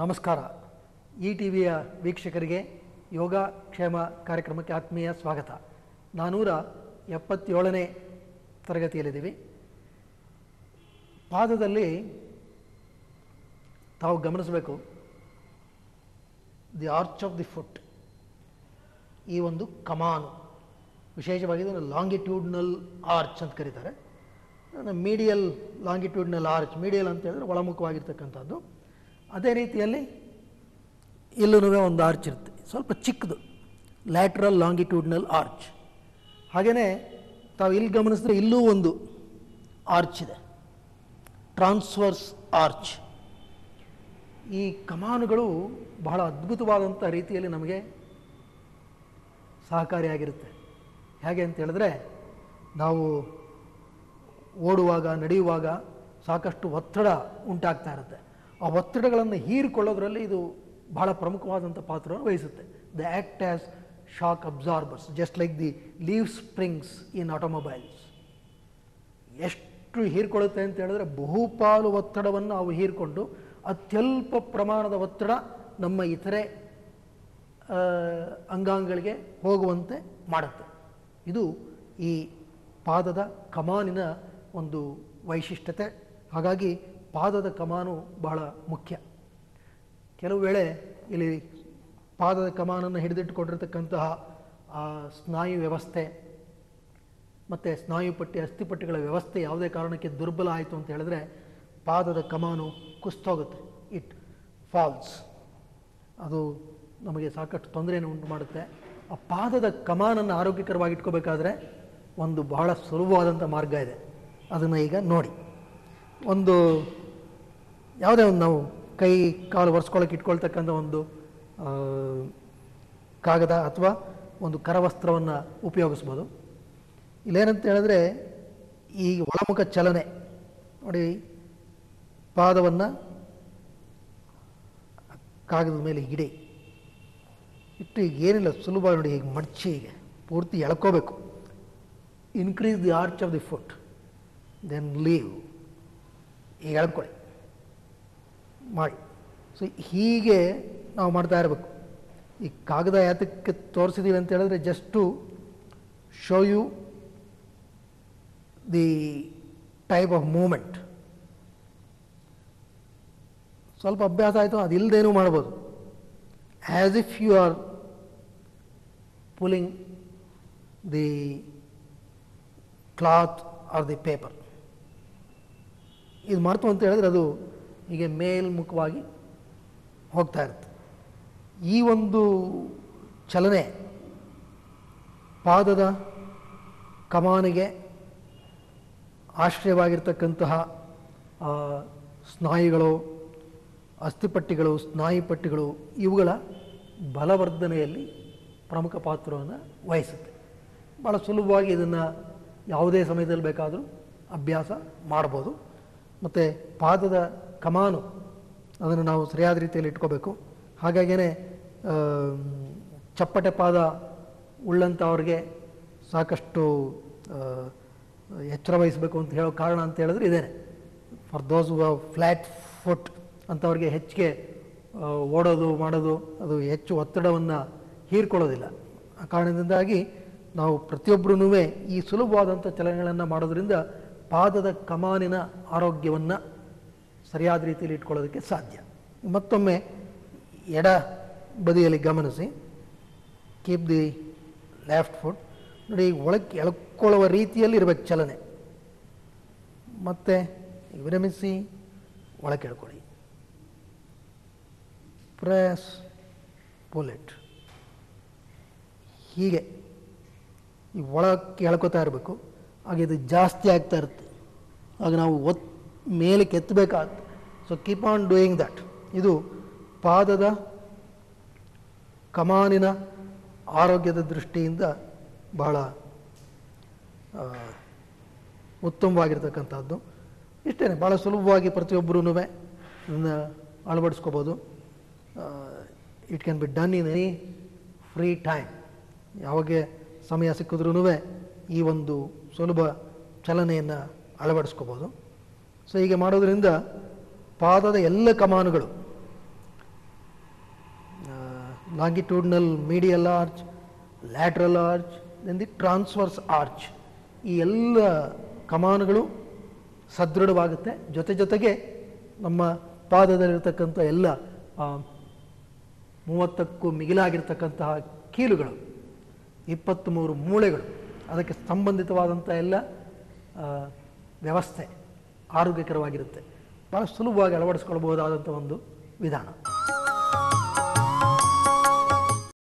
ನಮಸ್ಕಾರ. ಈ ಟಿವಿಯ ವೀಕ್ಷಕರಿಗೆ ಯೋಗಕ್ಷೇಮ ಕಾರ್ಯಕ್ರಮಕ್ಕೆ ಆತ್ಮೀಯ ಸ್ವಾಗತ. 477ನೇ ತರಗತಿಯಲ್ಲಿದ್ದೀವಿ. ಪಾದದಲ್ಲಿ ತಾವು ಗಮನಿಸಬೇಕು, the arch of the foot, ಈ ಒಂದು ಕಮಾನು, ವಿಶೇಷವಾಗಿ ಇದನ್ನು ಲಾಂಗಿಟ್ಯೂಡ್ನಲ್ ಆರ್ಚ್ ಅಂತ ಕರೀತಾರೆ. ಮೀಡಿಯಲ್ ಲಾಂಗಿಟ್ಯೂಡ್ನಲ್ ಆರ್ಚ್, ಮೀಡಿಯಲ್ ಅಂತ ಹೇಳಿದ್ರೆ ಒಳಮುಖವಾಗಿರ್ತಕ್ಕಂಥದ್ದು. ಅದೇ ರೀತಿಯಲ್ಲಿ ಇಲ್ಲೂ ಒಂದು ಆರ್ಚ್ ಇರುತ್ತೆ, ಸ್ವಲ್ಪ ಚಿಕ್ಕದು, ಲ್ಯಾಟ್ರಲ್ ಲಾಂಗಿಟ್ಯೂಡ್ನಲ್ ಆರ್ಚ್. ಹಾಗೆಯೇ ತಾವು ಇಲ್ಲಿ ಗಮನಿಸಿದ್ರೆ ಇಲ್ಲೂ ಒಂದು ಆರ್ಚ್ ಇದೆ, ಟ್ರಾನ್ಸ್ವರ್ಸ್ ಆರ್ಚ್. ಈ ಕಮಾನುಗಳು ಬಹಳ ಅದ್ಭುತವಾದಂಥ ರೀತಿಯಲ್ಲಿ ನಮಗೆ ಸಹಕಾರಿಯಾಗಿರುತ್ತೆ. ಹೇಗೆ ಅಂತ ಹೇಳಿದ್ರೆ, ನಾವು ಓಡುವಾಗ, ನಡೆಯುವಾಗ ಸಾಕಷ್ಟು ಒತ್ತಡ ಉಂಟಾಗ್ತಾ ಇರುತ್ತೆ. ಆ ಒತ್ತಡಗಳನ್ನು ಹೀರಿಕೊಳ್ಳೋದ್ರಲ್ಲಿ ಇದು ಬಹಳ ಪ್ರಮುಖವಾದಂಥ ಪಾತ್ರವನ್ನು ವಹಿಸುತ್ತೆ. The act as shock absorbers, just like the leaf springs in automobiles. ಎಷ್ಟು ಹೀರ್ಕೊಳ್ಳುತ್ತೆ ಅಂತ ಹೇಳಿದ್ರೆ, ಬಹುಪಾಲು ಒತ್ತಡವನ್ನು ಅವು ಹೀರಿಕೊಂಡು ಅತ್ಯಲ್ಪ ಪ್ರಮಾಣದ ಒತ್ತಡ ನಮ್ಮ ಇತರೆ ಅಂಗಾಂಗಗಳಿಗೆ ಹೋಗುವಂತೆ ಮಾಡುತ್ತೆ. ಇದು ಈ ಪಾದದ ಕಮಾನಿನ ಒಂದು ವೈಶಿಷ್ಟ್ಯತೆ. ಹಾಗಾಗಿ ಪಾದದ ಕಮಾನು ಬಹಳ ಮುಖ್ಯ. ಕೆಲವು ವೇಳೆ ಇಲ್ಲಿ ಪಾದದ ಕಮಾನನ್ನು ಹಿಡಿದಿಟ್ಟುಕೊಂಡಿರ್ತಕ್ಕಂತಹ ಸ್ನಾಯು ವ್ಯವಸ್ಥೆ ಮತ್ತು ಸ್ನಾಯುಪಟ್ಟಿ, ಅಸ್ಥಿಪಟ್ಟಿಗಳ ವ್ಯವಸ್ಥೆ ಯಾವುದೇ ಕಾರಣಕ್ಕೆ ದುರ್ಬಲ ಆಯಿತು ಅಂತ ಹೇಳಿದ್ರೆ ಪಾದದ ಕಮಾನು ಕುಸ್ತೋಗುತ್ತೆ, ಇಟ್ ಫಾಲ್ಸ್. ಅದು ನಮಗೆ ಸಾಕಷ್ಟು ತೊಂದರೆಯನ್ನು ಉಂಟು ಮಾಡುತ್ತೆ. ಆ ಪಾದದ ಕಮಾನನ್ನು ಆರೋಗ್ಯಕರವಾಗಿ ಇಟ್ಕೋಬೇಕಾದ್ರೆ ಒಂದು ಬಹಳ ಸುಲಭವಾದಂಥ ಮಾರ್ಗ ಇದೆ. ಅದನ್ನು ಈಗ ನೋಡಿ. ಒಂದು ಯಾವುದೇ ಒಂದು ನಾವು ಕೈ ಕಾಲು ಒರೆಸ್ಕೊಳ್ಳೋಕೆ ಇಟ್ಕೊಳ್ತಕ್ಕಂಥ ಒಂದು ಕಾಗದ ಅಥವಾ ಒಂದು ಕರವಸ್ತ್ರವನ್ನು ಉಪಯೋಗಿಸ್ಬೋದು. ಇಲ್ಲೇನಂತ ಹೇಳಿದ್ರೆ, ಈ ಒಳಮುಖ ಚಲನೆ ನೋಡಿ, ಪಾದವನ್ನು ಕಾಗದದ ಮೇಲೆ ಇಡಿ ಇಟ್ಟು ಈಗ ಏನಿಲ್ಲ, ಸುಲಭ ನೋಡಿ, ಈಗ ಮಡಚಿ ಹೀಗೆ ಪೂರ್ತಿ ಎಳ್ಕೋಬೇಕು. Increase the arch of the foot, then leave. ಈಗ ಎಳ್ಕೊಳ್ಳಿ ಮಾಡಿ. ಸೊ ಹೀಗೆ ನಾವು ಮಾಡ್ತಾ ಇರಬೇಕು. ಈ ಕಾಗದ ಯಾತಕ್ಕೆ ತೋರಿಸಿದ್ದೀವಿ ಅಂತ ಹೇಳಿದ್ರೆ, just to show you the type of movement. ಸ್ವಲ್ಪ ಅಭ್ಯಾಸ ಆಯಿತು, ಅದಿಲ್ಲದೇನೂ ಮಾಡ್ಬೋದು. As if you are pulling the cloth or the paper. ಇದು ಮಾಡ್ತು ಅಂತ ಹೇಳಿದ್ರೆ ಅದು ಹೀಗೆ ಮೇಲ್ಮುಖವಾಗಿ ಹೋಗ್ತಾ ಇರುತ್ತೆ. ಈ ಒಂದು ಚಲನೆ ಪಾದದ ಕಮಾನಿಗೆ ಆಶ್ರಯವಾಗಿರ್ತಕ್ಕಂತಹ ಸ್ನಾಯುಗಳು, ಅಸ್ಥಿಪಟ್ಟಿಗಳು, ಸ್ನಾಯುಪಟ್ಟಿಗಳು, ಇವುಗಳ ಬಲವರ್ಧನೆಯಲ್ಲಿ ಪ್ರಮುಖ ಪಾತ್ರವನ್ನು ವಹಿಸುತ್ತೆ. ಭಾಳ ಸುಲಭವಾಗಿ ಇದನ್ನು ಯಾವುದೇ ಸಮಯದಲ್ಲಿ ಬೇಕಾದರೂ ಅಭ್ಯಾಸ ಮಾಡ್ಬೋದು. ಮತ್ತು ಪಾದದ ಕಮಾನು ಅದನ್ನು ನಾವು ಸರಿಯಾದ ರೀತಿಯಲ್ಲಿ ಇಟ್ಕೋಬೇಕು. ಹಾಗಾಗಿಯೇ ಚಪ್ಪಟೆ ಪಾದ ಉಳ್ಳಂಥವ್ರಿಗೆ ಸಾಕಷ್ಟು ಎಚ್ಚರ ವಹಿಸಬೇಕು ಅಂತ ಹೇಳೋ ಕಾರಣ ಅಂತ ಹೇಳಿದ್ರೆ ಇದೇನೆ. ಫಾರ್ ದೋಸ್ ಫ್ಲ್ಯಾಟ್ ಫುಟ್ ಅಂಥವ್ರಿಗೆ ಹೆಚ್ಚಿಗೆ ಓಡೋದು ಮಾಡೋದು ಅದು ಹೆಚ್ಚು ಒತ್ತಡವನ್ನು ಹೀರ್ಕೊಳ್ಳೋದಿಲ್ಲ. ಆ ಕಾರಣದಿಂದಾಗಿ ನಾವು ಪ್ರತಿಯೊಬ್ಬರೂ ಈ ಸುಲಭವಾದಂಥ ಚಲನೆಗಳನ್ನು ಮಾಡೋದ್ರಿಂದ ಪಾದದ ಕಮಾನಿನ ಆರೋಗ್ಯವನ್ನು ಸರಿಯಾದ ರೀತಿಯಲ್ಲಿ ಇಟ್ಕೊಳ್ಳೋದಕ್ಕೆ ಸಾಧ್ಯ. ಮತ್ತೊಮ್ಮೆ ಎಡ ಬದಿಯಲ್ಲಿ ಗಮನಿಸಿ, ಕೀಪ್ ದಿ ಲೆಫ್ಟ್ ಫುಟ್. ನೋಡಿ, ಒಳಕ್ಕೆ ಎಳ್ಕೊಳ್ಳುವ ರೀತಿಯಲ್ಲಿ ಇರಬೇಕು ಚಲನೆ. ಮತ್ತು ವಿರಮಿಸಿ ಒಳಕ್ಕೆ ಎಳ್ಕೊಳ್ಳಿ, ಪ್ರೆಸ್, ಪುಲ್-ಇಟ್. ಹೀಗೆ ಈ ಒಳಕ್ಕೆ ಎಳ್ಕೊತಾ ಇರಬೇಕು. ಹಾಗೆ ಇದು ಜಾಸ್ತಿ ಆಗ್ತಾ ಇರುತ್ತೆ, ಆಗ ನಾವು ಮೇಲೆ ಕೆತ್ತಬೇಕಾಗುತ್ತೆ. So keep on doing that. ಇದು ಪಾದದ ಕಮಾನಿನ ಆರೋಗ್ಯದ ದೃಷ್ಟಿಯಿಂದ ಬಹಳ ಉತ್ತಮವಾಗಿರ್ತಕ್ಕಂಥದ್ದು. ಇಷ್ಟೇ, ಭಾಳ ಸುಲಭವಾಗಿ ಪ್ರತಿಯೊಬ್ಬರೂ ಇದನ್ನು ಅಳವಡಿಸ್ಕೋಬೋದು. It can be done in any free time. ಯಾವಾಗ ಸಮಯ ಸಿಕ್ಕಿದ್ರೂ ಈ ಒಂದು ಸುಲಭ ಚಲನೆಯನ್ನು ಅಳವಡಿಸ್ಕೋಬೋದು. ಸೊ ಹೀಗೆ ಮಾಡೋದ್ರಿಂದ ಪಾದದ ಎಲ್ಲ ಕಮಾನುಗಳು longitudinal medial arch, lateral arch, then the transverse arch. ಈ ಎಲ್ಲ ಕಮಾನುಗಳು ಸದೃಢವಾಗುತ್ತೆ. ಜೊತೆಗೆ ನಮ್ಮ ಪಾದದಲ್ಲಿರ್ತಕ್ಕಂಥ ಎಲ್ಲ 30ಕ್ಕೂ ಮಿಗಿಲಾಗಿರ್ತಕ್ಕಂತಹ ಕೀಲುಗಳು, 23 ಮೂಳೆಗಳು, ಅದಕ್ಕೆ ಸಂಬಂಧಿತವಾದಂಥ ಎಲ್ಲ ವ್ಯವಸ್ಥೆ ಆರೋಗ್ಯಕರವಾಗಿರುತ್ತೆ. ಭಾಳ ಸುಲಭವಾಗಿ ಅಳವಡಿಸ್ಕೊಳ್ಬಹುದಾದಂಥ ಒಂದು ವಿಧಾನ.